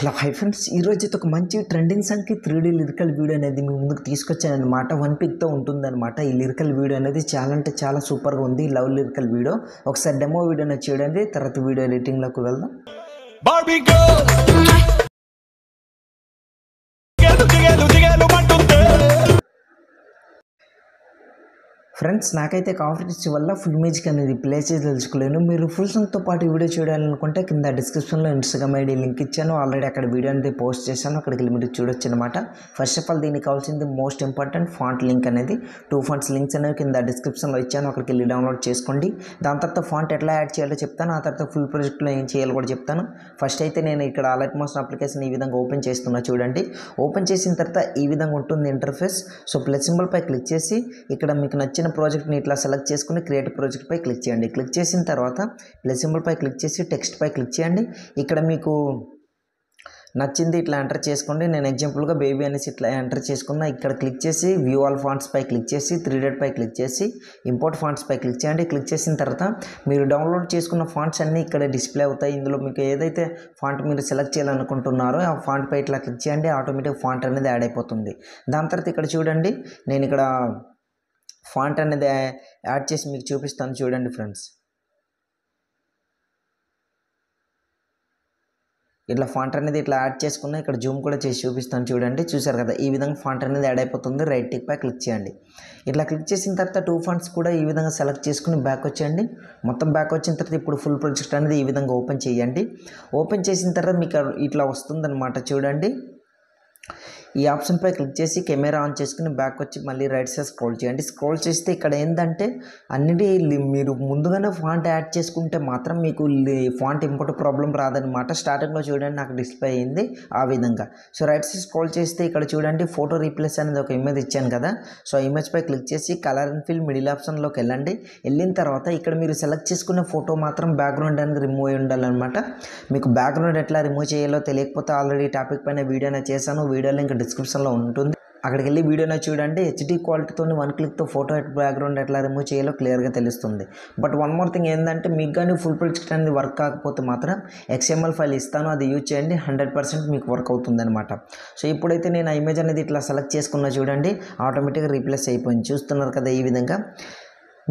Hello hi friends, ఈరోజు అయితే ఒక మంచి ట్రెండింగ్ సాంగ్కి 3D లిరికల్ వీడియో అనేది మీ ముందుకు తీసుకొచ్చానమాట. 1 పిక్తో ఉంటుందన్నమాట. ఈ లిరికల్ వీడియో అనేది చాలా అంటే చాలా సూపర్గా ఉంది. Love lyrical video. ఒకసారి డెమో వీడియో అనేది చూడండి, తర్వాత వీడియో ఎడిటింగ్లోకి వెళ్దాం. ఫ్రెండ్స్, నాకైతే కాన్ఫిడెన్స్ వల్ల ఫుల్ మ్యూజిక్ అనేది ప్లే చేసి తెలుసుకోలేను. మీరు ఫుల్ సాంగ్తో పాటు వీడియో చూడాలనుకుంటే కింద డిస్క్రిప్షన్లో ఇన్స్టాగ్రామ్ ఐడి లింక్ ఇచ్చాను. ఆల్రెడీ అక్కడ వీడియో అనేది పోస్ట్ చేశాను. అక్కడికి వెళ్ళి మీరు చూడొచ్చు అనమాట. ఫస్ట్ ఆఫ్ ఆల్ దీనికి కావాల్సింది మోస్ట్ ఇంపార్టెంట్ ఫాంట్ లింక్ అనేది 2 ఫాంట్స్ లింక్స్ అనేవి కింద డిస్క్రిప్షన్లో ఇచ్చాను. అక్కడికి వెళ్ళి డౌన్లోడ్ చేసుకోండి. దాని తర్వాత ఫాంట్ ఎట్లా యాడ్ చేయాలో చెప్తాను. ఆ తర్వాత ఫుల్ ప్రాజెక్ట్లో ఏం చేయాలో కూడా చెప్తాను. ఫస్ట్ అయితే నేను ఇక్కడ అలర్ట్ మోషన్ అప్లికేషన్ ఈ విధంగా ఓపెన్ చేస్తున్నా చూడండి. ఓపెన్ చేసిన తర్వాత ఈ విధంగా ఉంటుంది ఇంటర్ఫేస్. సో ప్లస్ సింబల్ పై క్లిక్ చేసి ఇక్కడ మీకు నచ్చిన ప్రాజెక్ట్ని ఇట్లా సెలెక్ట్ చేసుకుని క్రియేట్ ప్రాజెక్ట్ పై క్లిక్ చేయండి. క్లిక్ చేసిన తర్వాత ప్లస్ సింబల్ పై క్లిక్ చేసి టెక్స్ట్ పై క్లిక్ చేయండి. ఇక్కడ మీకు నచ్చింది ఇట్లా ఎంటర్ చేసుకోండి. నేను ఎగ్జాంపుల్గా బేబీ అనేసి ఇట్లా ఎంటర్ చేసుకున్నా. ఇక్కడ క్లిక్ చేసి వ్యూ ఆల్ ఫాంట్స్ పై క్లిక్ చేసి 3 పై క్లిక్ చేసి ఇంపోర్ట్ ఫాంట్స్ పై క్లిక్ చేయండి. క్లిక్ చేసిన తర్వాత మీరు డౌన్లోడ్ చేసుకున్న ఫాంట్స్ అన్నీ ఇక్కడ డిస్ప్లే అవుతాయి. ఇందులో మీకు ఏదైతే ఫాంట్ మీరు సెలెక్ట్ చేయాలనుకుంటున్నారో ఆ ఫాంట్ పై ఇట్లా క్లిక్ చేయండి. ఆటోమేటిక్ ఫాంట్ అనేది యాడ్ అయిపోతుంది. దాని తర్వాత ఇక్కడ చూడండి, నేను ఇక్కడ ఫాంట్ అనేది యాడ్ చేసి మీకు చూపిస్తాను చూడండి ఫ్రెండ్స్. ఇట్లా ఫాంట్ అనేది ఇట్లా యాడ్ చేసుకున్నా. ఇక్కడ జూమ్ కూడా చేసి చూపిస్తాను చూడండి. చూసారు కదా, ఈ విధంగా ఫాంట్ అనేది యాడ్ అయిపోతుంది. రైట్ టిక్ పై క్లిక్ చేయండి. ఇట్లా క్లిక్ చేసిన తర్వాత 2 ఫాంట్స్ కూడా ఈ విధంగా సెలెక్ట్ చేసుకుని బ్యాక్ వచ్చేయండి. మొత్తం బ్యాక్ వచ్చిన తర్వాత ఇప్పుడు ఫుల్ ప్రాజెక్ట్ అనేది ఈ విధంగా ఓపెన్ చేయండి. ఓపెన్ చేసిన తర్వాత మీకు ఇట్లా వస్తుందన్నమాట చూడండి. ఈ ఆప్షన్ పై క్లిక్ చేసి కెమెరా ఆన్ చేసుకుని బ్యాక్ వచ్చి మళ్ళీ రైట్ సైడ్ స్క్రోల్ చేయండి. స్క్రోల్ చేస్తే ఇక్కడ ఏంటంటే అన్నిటి మీరు ముందుగానే ఫాంట్ యాడ్ చేసుకుంటే మాత్రం మీకు ఫాంట్ ఇంపోర్ట్ ప్రాబ్లం రాదనమాట. స్టార్టింగ్లో చూడండి నాకు డిస్ప్లే అయింది ఆ విధంగా. సో రైట్ సైడ్ స్క్రోల్ చేస్తే ఇక్కడ చూడండి ఫోటో రీప్లేస్ అనేది ఒక ఇమేజ్ ఇచ్చాను కదా. సో ఆ ఇమేజ్ పై క్లిక్ చేసి కలర్ అండ్ ఫిల్ మిడిల్ ఆప్షన్లోకి వెళ్ళండి. వెళ్ళిన తర్వాత ఇక్కడ మీరు సెలెక్ట్ చేసుకునే ఫోటో మాత్రం బ్యాక్గ్రౌండ్ అనేది రిమూవ్ అయి ఉండాలన్నమాట. మీకు బ్యాక్గ్రౌండ్ ఎట్లా రిమూవ్ చేయాలో తెలియకపోతే ఆల్రెడీ టాపిక్ పైన వీడియో అనేది చేశాను. వీడియో లింక్ డిస్క్రిప్షన్లో ఉంటుంది. అక్కడికి వెళ్ళి వీడియోని చూడండి. హెచ్డీ క్వాలిటీతో 1 క్లిక్తో ఫోటో బ్యాక్గ్రౌండ్ ఎట్లా రిమూవ్ చేయాలో క్లియర్గా తెలుస్తుంది. బట్ వన్ మోర్ థింగ్ ఏంటంటే మీకు కానీ ఫుల్ ప్రాజెక్ట్ అనేది వర్క్ కాకపోతే మాత్రం XML ఫైల్ ఇస్తాను, అది యూజ్ చేయండి. 100% మీకు వర్క్ అవుతుంది అనమాట. సో ఇప్పుడైతే నేను ఆ ఇమేజ్ అనేది ఇట్లా సెలెక్ట్ చేసుకున్నా చూడండి, ఆటోమేటిక్గా రీప్లేస్ అయిపోయింది. చూస్తున్నారు కదా ఈ విధంగా.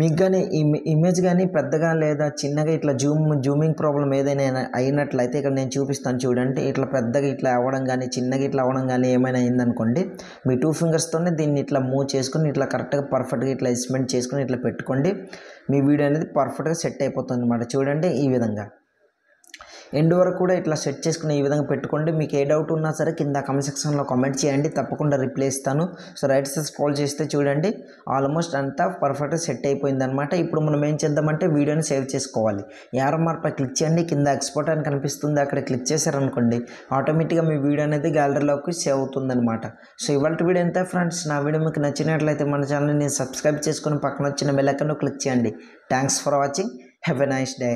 మీకు కానీ ఇమేజ్ కానీ పెద్దగా లేదా చిన్నగా ఇట్లా జూమింగ్ ప్రాబ్లం ఏదైనా అయినట్లయితే ఇక్కడ నేను చూపిస్తాను చూడండి. ఇట్లా పెద్దగా ఇట్లా అవ్వడం కానీ చిన్నగా ఇట్లా అవ్వడం కానీ ఏమైనా అయిందనుకోండి, మీ 2 ఫింగర్స్తోనే దీన్ని ఇట్లా మూవ్ చేసుకుని ఇట్లా కరెక్ట్గా పర్ఫెక్ట్గా ఇట్లా అడ్జస్ట్మెంట్ చేసుకుని ఇట్లా పెట్టుకోండి. మీ వీడియో అనేది పర్ఫెక్ట్గా సెట్ అయిపోతుంది అన్నమాట. చూడండి ఈ విధంగా ఎండ్ వరకు కూడా ఇట్లా సెట్ చేసుకుని ఈ విధంగా పెట్టుకోండి. మీకు ఏ డౌట్ ఉన్నా సరే కింద కామెంట్ సెక్షన్లో కామెంట్ చేయండి, తప్పకుండా రిప్లై ఇస్తాను. సో రైట్ సైడ్ స్క్రోల్ చేస్తే చూడండి ఆల్మోస్ట్ అంతా పర్ఫెక్ట్గా సెట్ అయిపోయింది అనమాట. ఇప్పుడు మనం ఏం చేద్దామంటే వీడియోని సేవ్ చేసుకోవాలి. యారో మార్క్ పై క్లిక్ చేయండి. కింద ఎక్స్పోర్ట్ అని కనిపిస్తుంది, అక్కడ క్లిక్ చేశారనుకోండి ఆటోమేటిక్గా మీ వీడియో అనేది గ్యాలరీలోకి సేవ్ అవుతుంది అనమాట. సో ఇవాళ వీడియో ఎంత ఫ్రెండ్స్. నా వీడియో మీకు నచ్చినట్లయితే మన ఛానల్ని సబ్స్క్రైబ్ చేసుకుని పక్కన వచ్చిన బెల్ ఐకాన్ క్లిక్ చేయండి. Thanks for watching. Have a nice day.